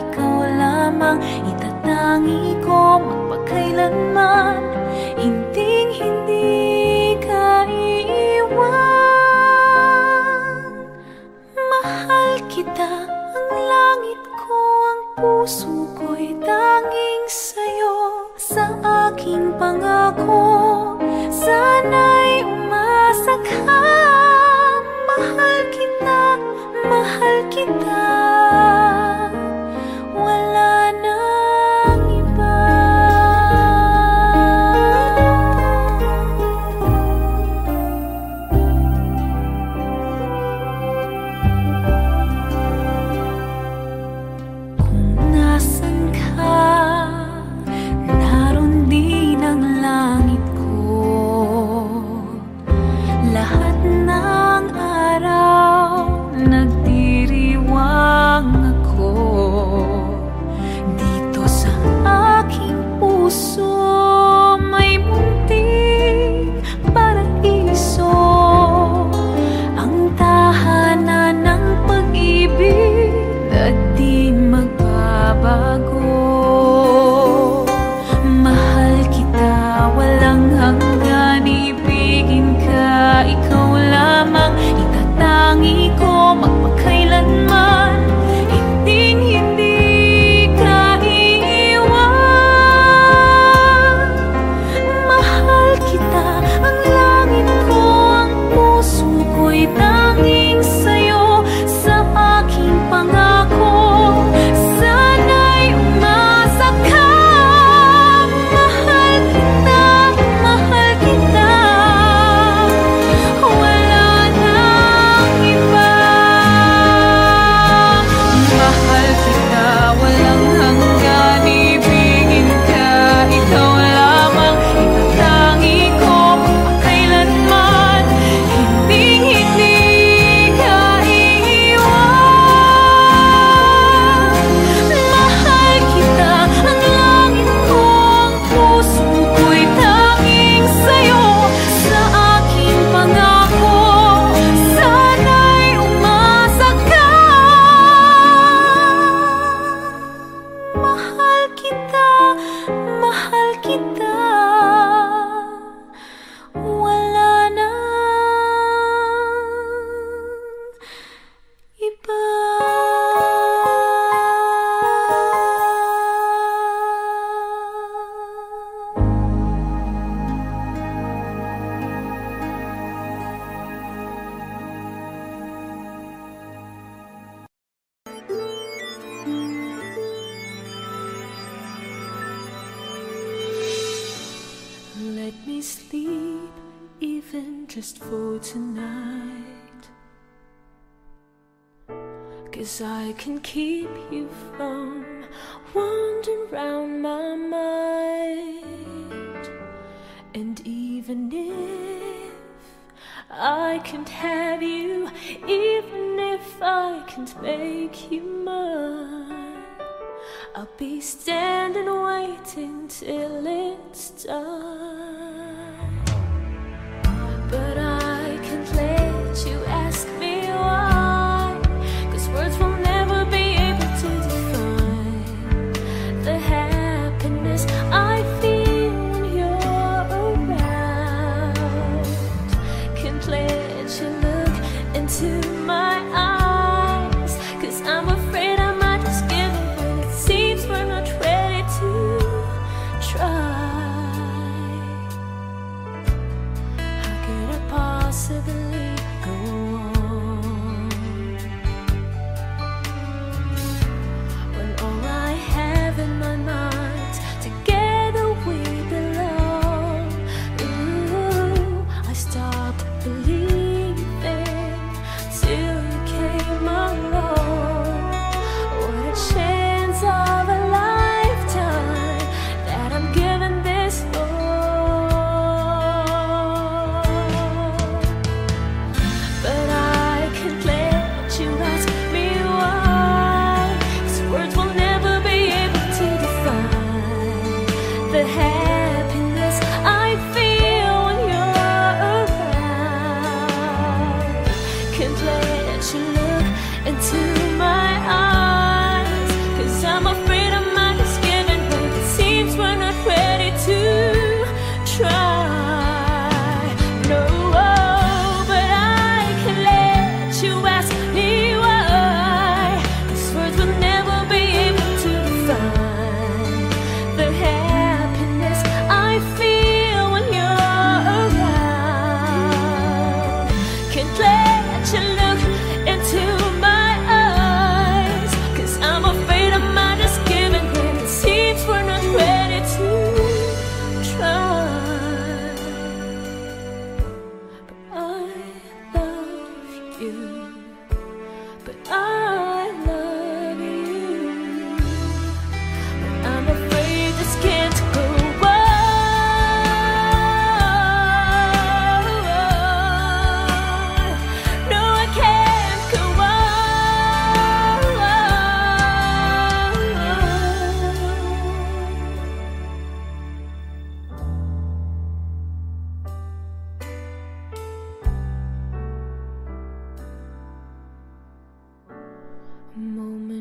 ikaw lamang. Itatangi ko magpakailanman, hinding-hindi ka iiwan. Mahal kita, ang langit ko, ang puso ko'y tanging sa'yo. Sa aking pangako, sana'y umasa ka. Mahal kita, mahal kita, wala nang iba. Kung nasan ka, naroon din ang langit ko. Lahat ng araw nagdiriwang ako. Dito sa aking puso may munting paraiso, ang tahanan ng pag-ibig na di magbabago. Mahal kita, walang hanggan, ibigin ka, ikaw lamang. Itatangi ko magpakailanman, hinding-hindi ka iiwan. Mahal kita, ang langit ko, ang puso ko'y tanging sa'yo. Sa aking pangako, sana'y umasa ka. Mahal kita, mahal kita, wala nang iba. Mahal kita, walang hanggan, ibigin ka, ikaw lamang. Itatangi ko magpakailanman, hinding-hindi ka iiwan. Mahal kita, ang langit ko, ang puso ko'y tanging sa'yo. Sa aking pangako, sana'y umasa ka. Mahal kita, mahal kita, wala nang iba. Let me sleep, even just for tonight, 'cause I can keep you from wandering round my mind. And even if I can't have you, even if I can't make you mine, I'll be standing waiting till it's done. But I can't let you ask me why, 'cause words will never be able to define the happiness I feel when you're around. Can't let you look into my eyes, 'cause I'm afraid I might just give up when it seems we're not ready to try. I get apart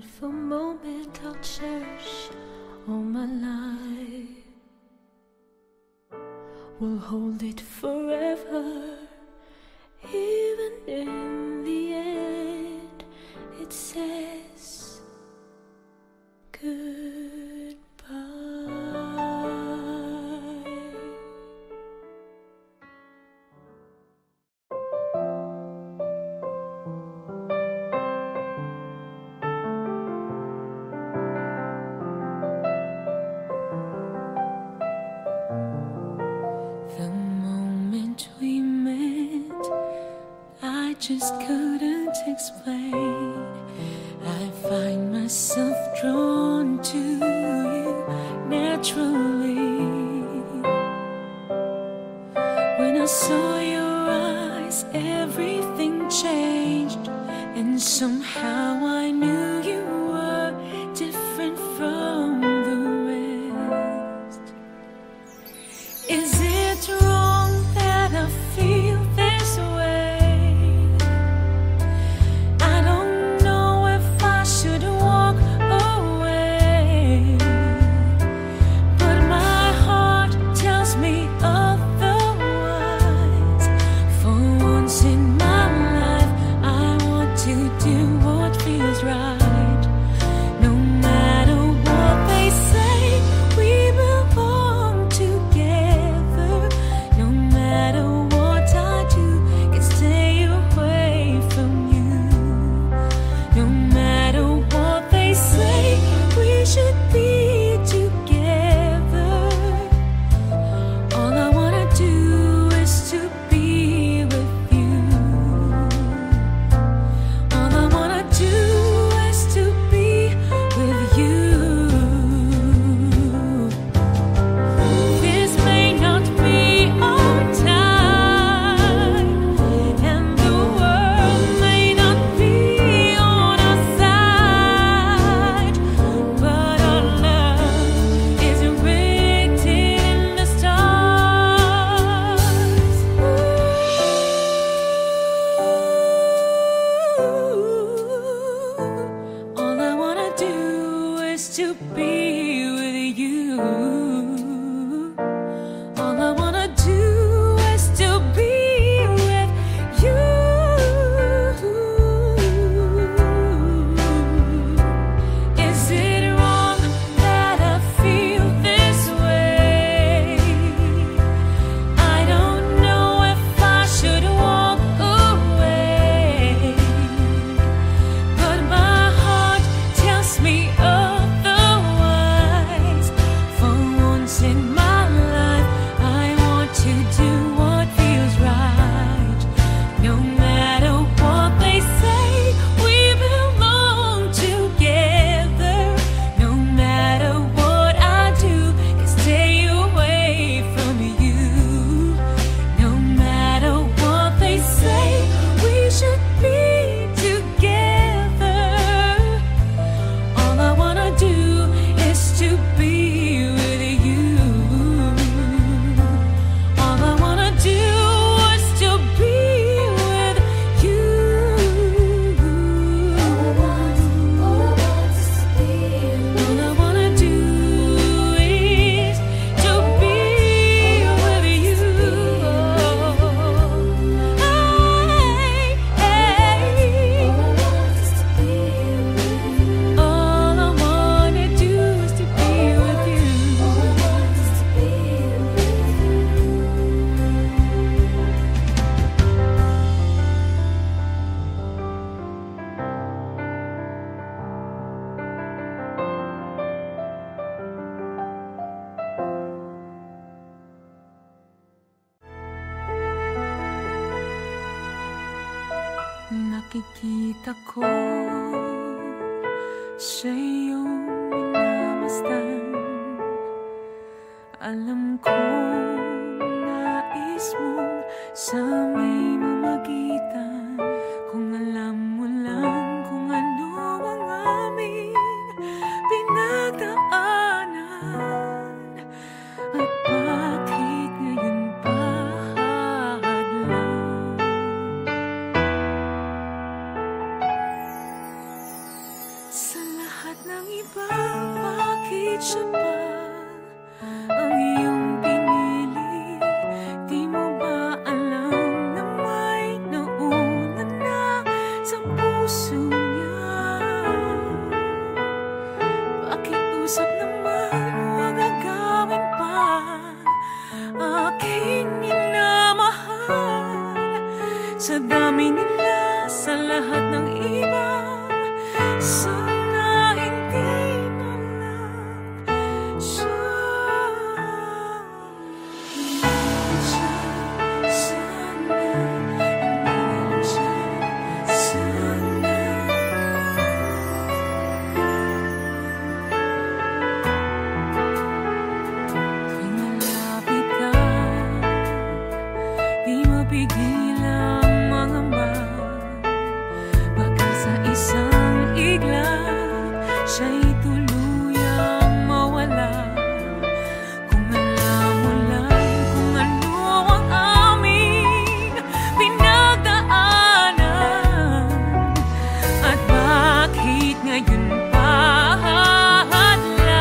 for moment I'll cherish all my life. We'll hold it forever, even in the end it says goodbye. The moment we met, I just couldn't explain. I find myself drawn to you naturally. When I saw your eyes, everything changed, and somehow I knew you were different from the rest. Is it wrong that I feel this way? I don't know if I should walk away, but my heart tells me otherwise. For once in my life, I want to do what feels right. No matter what they say, we belong together. No matter what I do, can stay away from you. No matter what they say, we should be together. All I wanna do is to be with you. All I wanna do is to be with you. This may not be our time, and the world may not be on our side, but our love is written in the stars. All I wanna do is to be with you. All I wanna do is to be with you. Is it wrong that I feel this way? I don't know if I should walk away, but my heart tells me otherwise. For once in my life, I want to do what feels right. No matter what they say, we belong together. No matter what I do, can stay away from you. No matter what they say, we should be together. All I wanna do is to be with you. All I wanna do is to be with you. All I wanna do is to be with you. All I wanna do is to be with you. Nakikita ko sa iyong minamasdan. Alam ko nais mong sa may mamagitan. Kung alam mo lang kung ano ang aming pinagdaanan, at bakit ngayon pa hadlang. lahat ng iba, bakit siya pa ang iyong pinili? Di mo ba alam na may nauna na sa puso niya? Pakiusap naman, huwag agawin pa aking minamahal. Sa dami nila, sa lahat ng iba, sana hindi na lang siya. Hindi siya, sana hindi siya, sana. Tuwing malapit ka, di mapigil ang mangamba. Baka sa isang iglap, siya'y tuluyang mawala. Kung alam mo lang kung ano ang aming pinagdaanan, at bakit ngayon pa hadlang.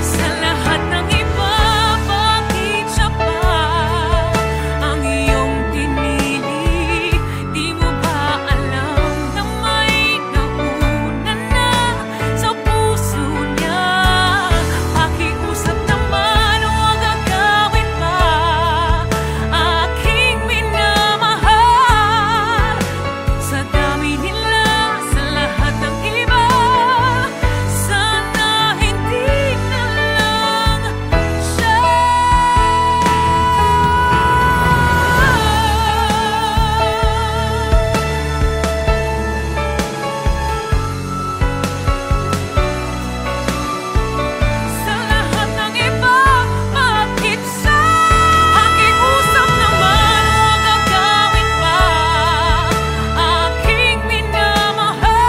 Sa lahat ng iba, bakit siya pa ang iyong pinili? Di mo ba alam na may nauna na sa puso niya? Pakiusap naman, huwag agawin pa aking minamahal. Sa dami nila, sa lahat ng iba, sana hindi na lang siya. Sa lahat ng iba, bakit siya? Pakiusap naman, huwag agawin pa aking minamahal.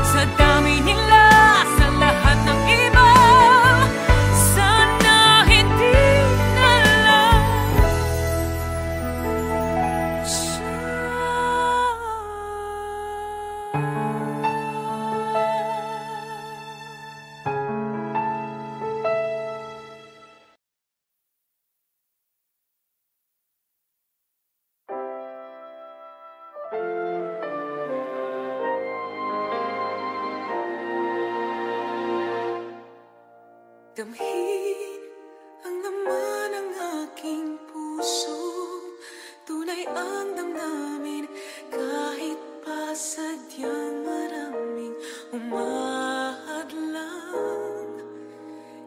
Sa dami nila, sa lahat ng iba, sana hindi na lang siya. Damhin ang laman ng aking puso, tunay ang damdamin, kahit pa sadyang maraming umahadlang.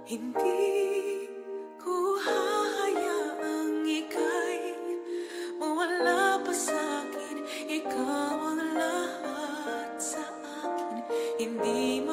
Hindi ko hahayaang ika'y mawala pa sa'kin. Ikaw ang lahat sa akin, hindi